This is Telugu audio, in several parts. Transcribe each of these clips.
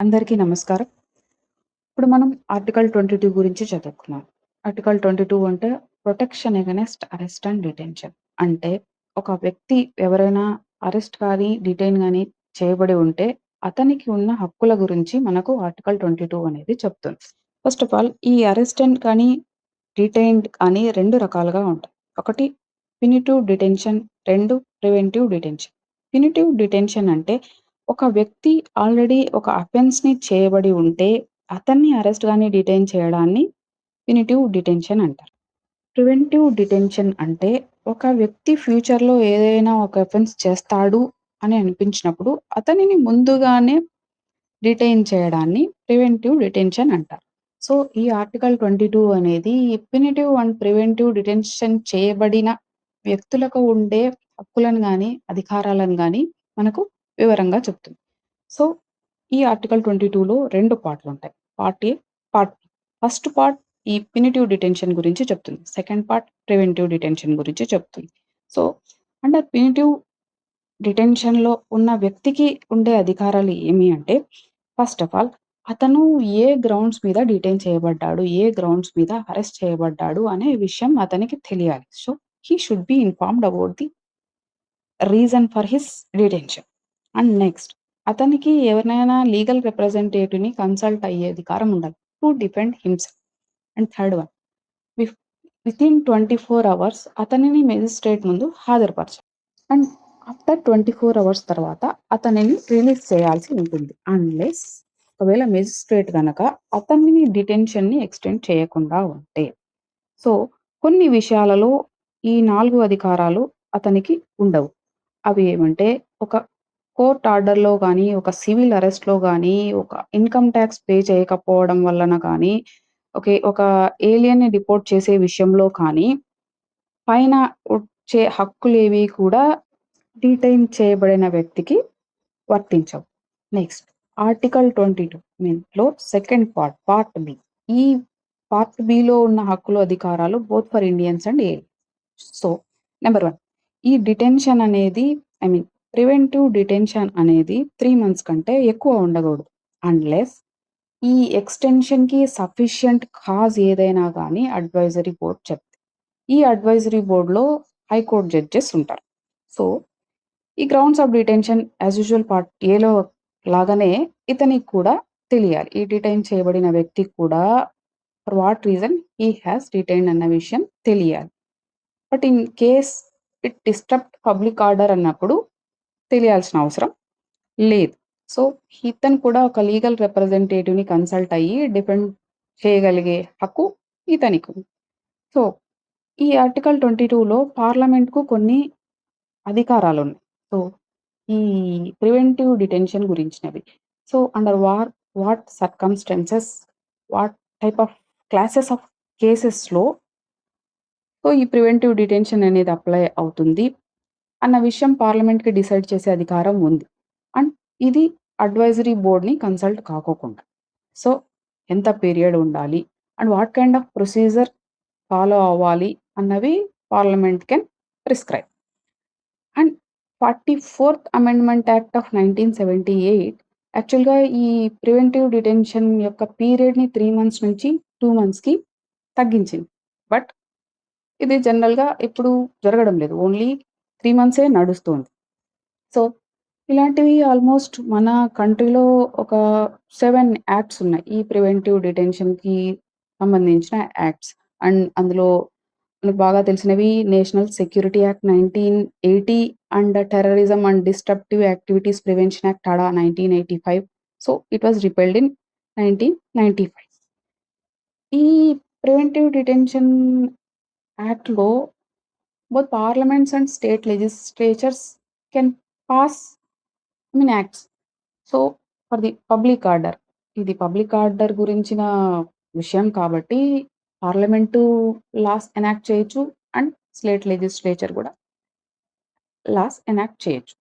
అందరికీ నమస్కారం. ఇప్పుడు మనం ఆర్టికల్ 22 గురించి చదువుకున్నాం. ఆర్టికల్ 22 అంటే protection against arrest and detention. అంటే ఒక వ్యక్తి ఎవరైనా అరెస్ట్ కానీ, డిటైన్ గాని చేయబడి ఉంటే అతనికి ఉన్న హక్కుల గురించి మనకు ఆర్టికల్ 22 అనేది చెప్తుంది. ఫస్ట్ ఆఫ్ ఆల్ ఈ అరెస్ట్ అండ్ కానీ, డిటైన్డ్ అని 2 రకాలుగా ఉంటాయి. ఒకటి punitive detention, 2 preventive detention. Punitive detention అంటే ఒక వ్యక్తి ఆల్రెడీ ఒక అఫెన్స్‌ని చేయబడి ఉంటే అతన్ని అరెస్ట్ గాని, డిటైన్ చేయడాన్ని ప్యూనిటివ్ డిటెన్షన్ అంటారు. ప్రివెంటివ్ డిటెన్షన్ అంటే ఒక వ్యక్తి ఫ్యూచర్‌లో ఏదైనా ఒక అఫెన్స్ చేస్తాడు అని అనిపించినప్పుడు అతనిని ముందుగానే డిటైన్ చేయడాన్ని ప్రివెంటివ్ డిటెన్షన్ అంటారు. సో, ఈ ఆర్టికల్ 22 అనేది ప్యూనిటివ్ అండ్ ప్రివెంటివ్ డిటెన్షన్ చేయబడిన వ్యక్తులకు ఉండే హక్కులను గాని, అధికారాలను గాని మనకు వివరంగా చెప్తుంది. సో, ఈ ఆర్టికల్ 22లో 2 పార్ట్‌లుంటాయి. Part A, part B. First part ఈ ప్యూనిటివ్ డిటెన్షన్ గురించి చెప్తుంది. సెకండ్ పార్ట్ ప్రివెంటివ్ డిటెన్షన్ గురించి చెప్తుంది. సో, అండర్ ప్యూనిటివ్ డిటెన్షన్‌లో ఉన్న వ్యక్తికి ఉండే అధికారాలు ఏమి అంటే, ఫస్ట్ ఆఫ్ ఆల్ అతను ఏ గ్రౌండ్స్ మీద డిటైన్ చేయబడ్డాడు, ఏ గ్రౌండ్స్ మీద అరెస్ట్ చేయబడ్డాడు అనే విషయం అతనికి తెలియాలి. So, he should be informed about the reason for his detention. And next అతనికి ఎవరినైనా లీగల్ రిప్రజెంటేటివ్‌ని కన్సల్ట్ అయ్యే అధికారం ఉండాలి. To defend himself. And third one with within 24 hours అతనిని మేజిస్ట్రేట్ ముందు హాజరుపరచాలి. అండ్ ఆఫ్టర్ 24 అవర్స్ తర్వాత అతనిని రిలీజ్ చేయాల్సి ఉంటుంది. అన్‌లెస్ ఒకవేళ మేజిస్ట్రేట్ గనక అతనిని డిటెన్షన్‌ని ఎక్స్‌టెండ్ చేయకుండా ఉంటే. సో, కొన్ని విషయాలలో ఈ 4 అధికారాలు అతనికి ఉండవు. అవి ఏమంటే ఒక కోర్ట్ ఆర్డర్‌లో గాని, ఒక సివిల్ అరెస్ట్‌లో గాని, ఒక ఇన్‌కమ్ టాక్స్ పే చేయకపోవడం వలన కానీ, ఒక ఏలియన్‌ని డిపోర్ట్ చేసే విషయంలో కానీ, పైన వచ్చే హక్కులేవి కూడా డిటైన్ చేయబడిన వ్యక్తికి వర్తించవు. నెక్స్ట్ ఆర్టికల్ 22 దీంట్లో సెకండ్ పార్ట్, పార్ట్ బి. ఈ పార్ట్ బిలో ఉన్న హక్కులు, అధికారాలు both for Indians and aliens. So, number 1 ఈ డిటెన్షన్ అనేది ఐ మీన్ ప్రివెంటివ్ డిటెన్షన్ అనేది 3 మంత్స్ కంటే ఎక్కువ ఉండకూడదు. అన్‌లెస్ ఈ ఎక్స్‌టెన్షన్‌కి సఫిషియంట్ కాజ్ ఏదైనా గాని అడ్వైజరీ బోర్డ్ చెప్తుంది. ఈ అడ్వైజరీ బోర్డ్‌లో హైకోర్ట్ జడ్జెస్ ఉంటారు. సో, ఈ grounds of detention as usual part ఏలో లాగానే ఇతనికి కూడా తెలియాలి. ఈ డిటైన్ చేయబడిన వ్యక్తికి కూడా for what reason he has detained అన్న విషయం తెలియాలి. But in case it disturbed public order అన్నప్పుడు తెలియాల్సిన అవసరం లేదు. సో, ఇతను కూడా ఒక లీగల్ రిప్రజెంటేటివ్‌ని కన్సల్ట్ అయ్యి డిఫెండ్ చేయగలిగే హక్కు ఇతనికి ఉంది. సో, ఈ ఆర్టికల్ 22లో పార్లమెంట్‌కు కొన్ని అధికారాలున్నాయి. సో, ఈ ప్రివెంటివ్ డిటెన్షన్ గురించినవి. So, under what circumstances, what type of classes of కేసెస్‌లో సో, ఈ ప్రివెంటివ్ డిటెన్షన్ అనేది అప్లై అవుతుంది అన్న విషయం పార్లమెంట్‌కి డిసైడ్ చేసే అధికారం ఉంది. అండ్ ఇది అడ్వైజరీ బోర్డ్‌ని కన్సల్ట్ కాకోకుండా. సో, ఎంత పీరియడ్ ఉండాలి? And what kind of procedure follow అవ్వాలి అన్నవి parliament can prescribe. And 44th amendment act of 1978 యాక్చువల్‌గా ఈ ప్రివెంటివ్ డిటెన్షన్ యొక్క పీరియడ్‌ని 3 మంత్స్ నుంచి 2 మంత్స్‌కి తగ్గించింది. బట్ ఇది జనరల్‌గా ఎప్పుడు జరగడం లేదు. ఓన్లీ 3 మంత్సే నడుస్తుంది. సో, ఇలాంటివి ఆల్మోస్ట్ మన కంట్రీలో ఒక 7 యాక్ట్స్ ఉన్నాయి. ఈ ప్రివెంటివ్ డిటెన్షన్‌కి సంబంధించిన యాక్ట్స్. అండ్ అందులో మనకు బాగా తెలిసినవి national security act 1980 and terrorism and disruptive activities prevention act TADA 1985. So, it was repealed in 1995. ఈ ప్రివెంటివ్ డిటెన్షన్ యాక్ట్‌లో both parliaments and state legislatures can pass acts. So, for the public order. ఇది పబ్లిక్ ఆర్డర్ గురించిన విషయం కాబట్టి పార్లమెంటు లాస్ ఎనాక్ట్ చేయొచ్చు. అండ్ స్టేట్ లెజిస్లేచర్ కూడా లాస్ ఎనాక్ట్ చేయొచ్చు.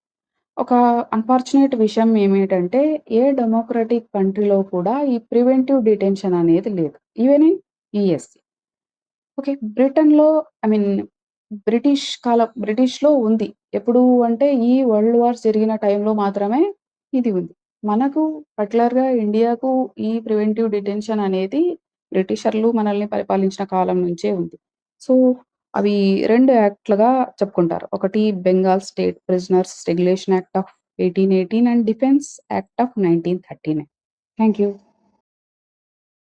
ఒక అన్‌ఫార్చునేట్ విషయం ఏమిటంటే ఏ డెమోక్రటిక్ కంట్రీలో కూడా ఈ ప్రివెంటివ్ డిటెన్షన్ అనేది లేదు. Even in USA. ఓకే. బ్రిటన్‌లో ఐ మీన్ బ్రిటిష్‌లో ఉంది. ఎప్పుడు అంటే ఈ వరల్డ్ వార్స్ జరిగిన టైంలో మాత్రమే ఇది ఉంది. మనకు పర్టిక్యులర్‌గా ఇండియాకు ఈ ప్రివెంటివ్ డిటెన్షన్ అనేది బ్రిటిషర్లు మనల్ని పరిపాలించిన కాలం నుంచే ఉంది. సో, అవి 2 యాక్ట్‌లుగా చెప్పుకుంటారు. ఒకటి Bengal state prisoners regulation act of 1818 and defence act of 1939. Thank you.